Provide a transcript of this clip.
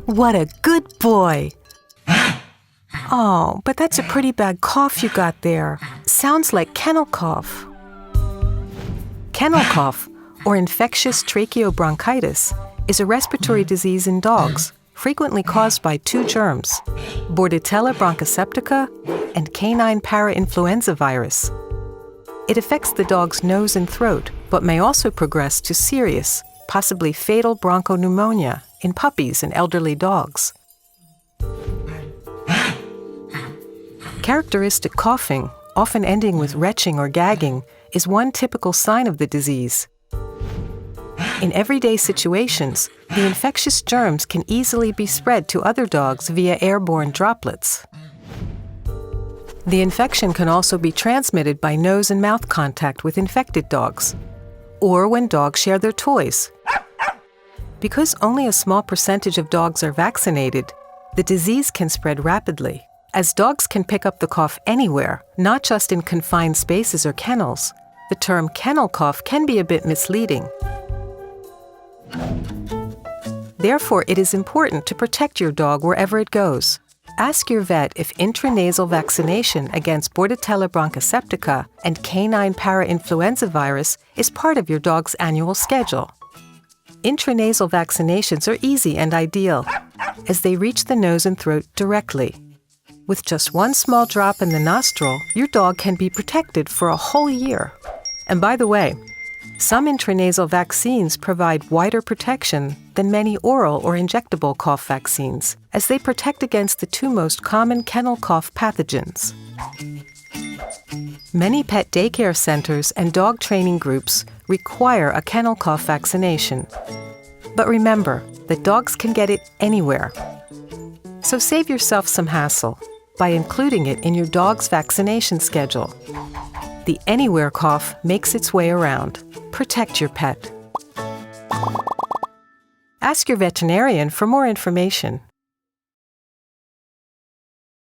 What a good boy! Oh, but that's a pretty bad cough you got there. Sounds like kennel cough. Kennel cough, or infectious tracheobronchitis, is a respiratory disease in dogs, frequently caused by two germs, Bordetella bronchoseptica and canine parainfluenza virus. It affects the dog's nose and throat, but may also progress to serious, possibly fatal bronchopneumonia in puppies and elderly dogs. Characteristic coughing, often ending with retching or gagging, is one typical sign of the disease. In everyday situations, the infectious germs can easily be spread to other dogs via airborne droplets. The infection can also be transmitted by nose and mouth contact with infected dogs, or when dogs share their toys. Because only a small percentage of dogs are vaccinated, the disease can spread rapidly, as dogs can pick up the cough anywhere, not just in confined spaces or kennels. The term kennel cough can be a bit misleading. Therefore, it is important to protect your dog wherever it goes. Ask your vet if intranasal vaccination against Bordetella bronchoseptica and canine parainfluenza virus is part of your dog's annual schedule. Intranasal vaccinations are easy and ideal, as they reach the nose and throat directly. With just one small drop in the nostril, your dog can be protected for a whole year. And by the way, some intranasal vaccines provide wider protection than many oral or injectable cough vaccines, as they protect against the two most common kennel cough pathogens. Many pet daycare centers and dog training groups require a kennel cough vaccination. But remember that dogs can get it anywhere. So save yourself some hassle by including it in your dog's vaccination schedule. The anywhere cough makes its way around. Protect your pet. Ask your veterinarian for more information.